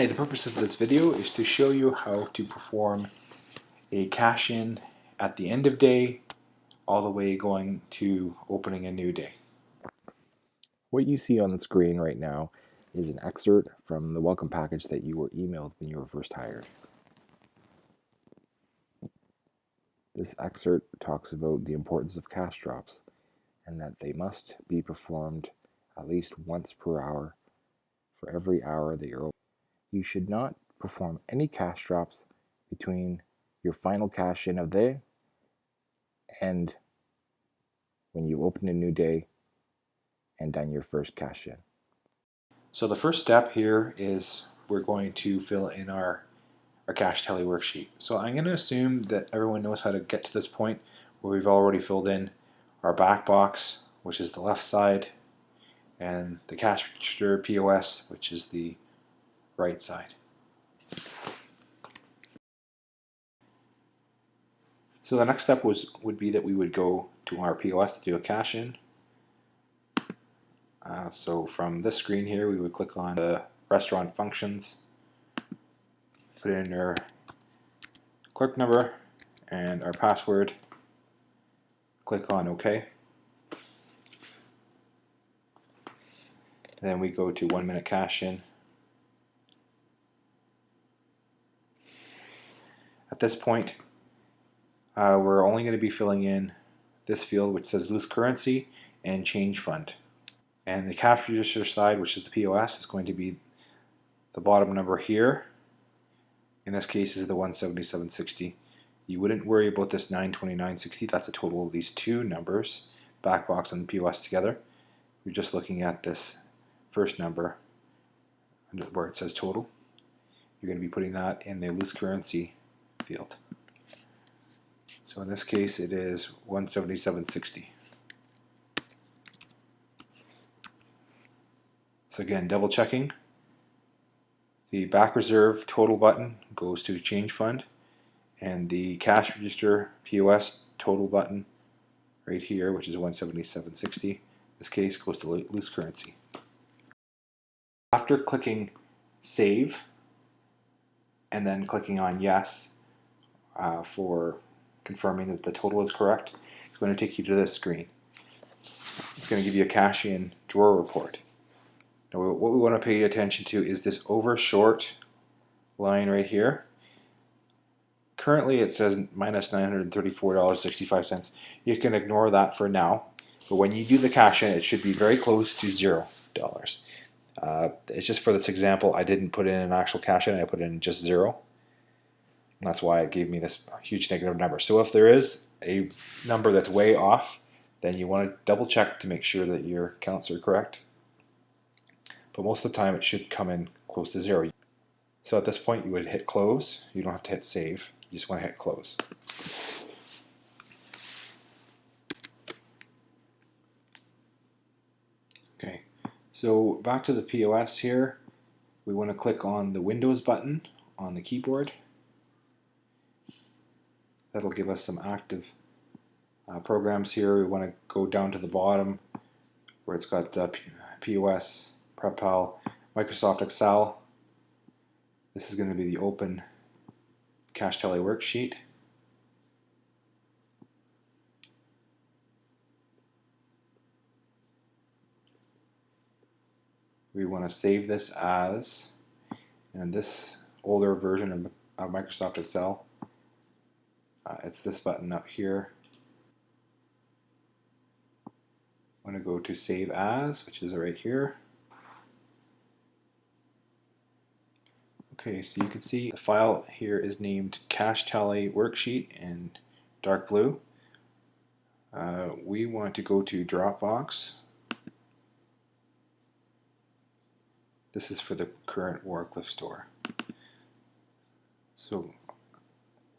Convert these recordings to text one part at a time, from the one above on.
Hi, the purpose of this video is to show you how to perform a cash-in at the end of day all the way going to opening a new day. What you see on the screen right now is an excerpt from the welcome package that you were emailed when you were first hired. This excerpt talks about the importance of cash drops and that they must be performed at least once per hour for every hour that you're open. You should not perform any cash drops between your final cash in of the day and when you open a new day and done your first cash in. So the first step here is we're going to fill in our cash tally worksheet. So I'm going to assume that everyone knows how to get to this point where we've already filled in our back box, which is the left side, and the cash register POS, which is the right side. So the next step would be that we would go to our POS to do a cash in. So from this screen here, we would click on the restaurant functions, put in our clerk number and our password, click on OK. Then we go to 1 minute cash in. At this point, we're only going to be filling in this field which says loose currency and change fund. And the cash register side, which is the POS, is going to be the bottom number here. In this case is the 177.60. You wouldn't worry about this 929.60. That's a total of these two numbers, back box and POS together. You're just looking at this first number where it says total. You're going to be putting that in the loose currency field. So in this case it is 177.60. So again, double checking. The back reserve total button goes to change fund, and the cash register POS total button right here, which is 177.60, this case goes to loose currency. After clicking save and then clicking on yes for confirming that the total is correct, it's going to take you to this screen. It's going to give you a cash in drawer report. Now what we want to pay attention to is this over short line right here. Currently it says minus $934.65. You can ignore that for now, but when you do the cash in, it should be very close to $0. It's just for this example, I didn't put in an actual cash in, I put in just 0. And that's why it gave me this huge negative number. So if there is a number that's way off, then you want to double check to make sure that your counts are correct. But most of the time it should come in close to 0. So at this point you would hit close. You don't have to hit save. You just want to hit close. Okay, so back to the POS here. We want to click on the Windows button on the keyboard. That'll give us some active programs here. We want to go down to the bottom where it's got POS, PrepPal, Microsoft Excel. This is going to be the open cash tally worksheet. We want to save this as, and this older version of Microsoft Excel, it's this button up here. I'm going to go to save as, which is right here. Okay, so you can see the file here is named Cash Tally Worksheet in dark blue. We want to go to Dropbox. This is for the current Wharncliffe store. So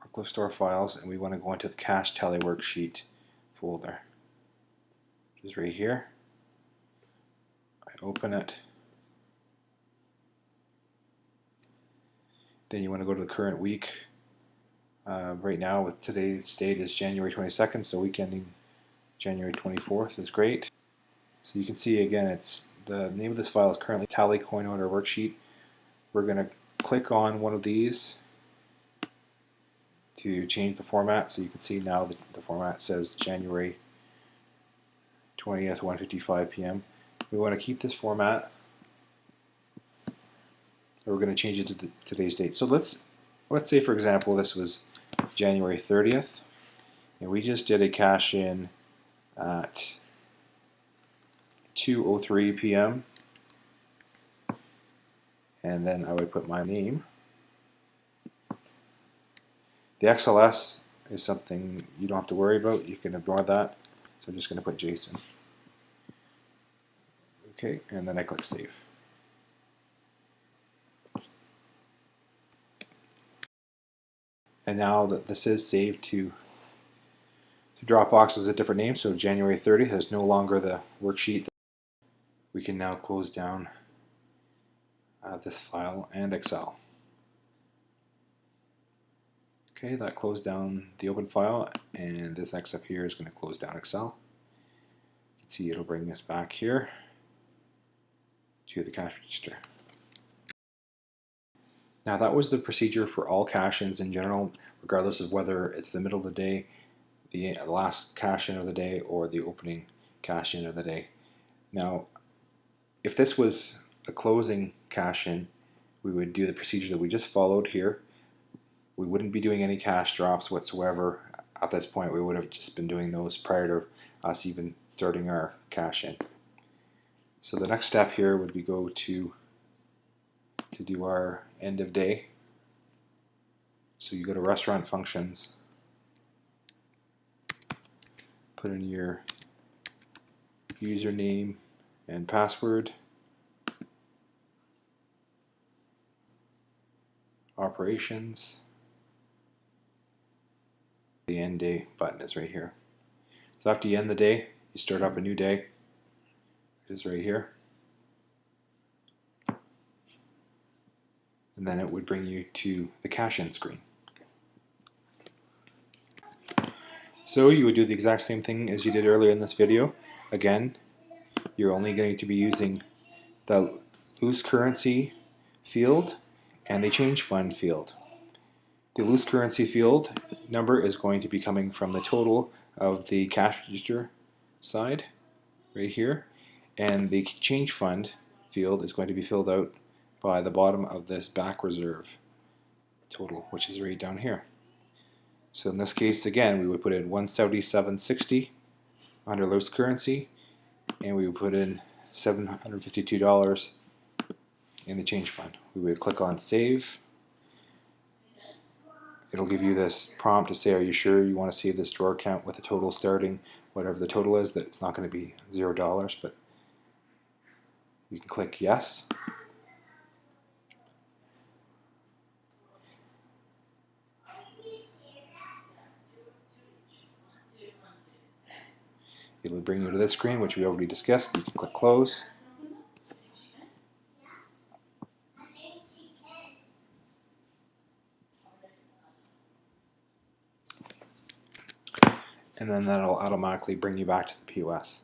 Wharncliffe store files, and we want to go into the Cash Tally Worksheet folder, which is right here. I open it. Then you want to go to the current week. Right now, with today's date is January 22nd, so week ending January 24th is great. So you can see again, it's the name of this file is currently Tally Coin Order Worksheet. We're going to click on one of these to change the format. So you can see now that the format says January 20th, 1:55 p.m. We want to keep this format. We're going to change it to today's date. So let's say, for example, this was January 30th, and we just did a cash in at 2:03 p.m. and then I would put my name. The XLS is something you don't have to worry about. You can ignore that. So I'm just going to put Jason. Okay, and then I click save. And now that this is saved to Dropbox as a different name, so January 30th is no longer the worksheet. We can now close down this file and Excel. Okay, that closed down the open file, and this X up here is going to close down Excel. You can see it'll bring us back here to the cash register. Now that was the procedure for all cash-ins in general, regardless of whether it's the middle of the day, the last cash-in of the day, or the opening cash-in of the day. Now, if this was a closing cash-in, we would do the procedure that we just followed here. We wouldn't be doing any cash drops whatsoever. At this point, we would have just been doing those prior to us even starting our cash-in. So the next step here would be go to do our end of day. So you go to restaurant functions, put in your username and password, operations. The end day button is right here. So after you end the day, you start up a new day. It is right here. And then it would bring you to the cash-in screen. So you would do the exact same thing as you did earlier in this video. Again, you're only going to be using the loose currency field and the change fund field. The loose currency field number is going to be coming from the total of the cash register side right here, and the change fund field is going to be filled out by the bottom of this back reserve total, which is right down here. So in this case, again, we would put in 177.60 under loose currency, and we would put in $752 in the change fund. We would click on save. It'll give you this prompt to say, are you sure you want to save this drawer count with a total starting, whatever the total is, that it's not going to be $0, but you can click yes. It'll bring you to this screen, which we already discussed. You can click close. And then that'll automatically bring you back to the POS.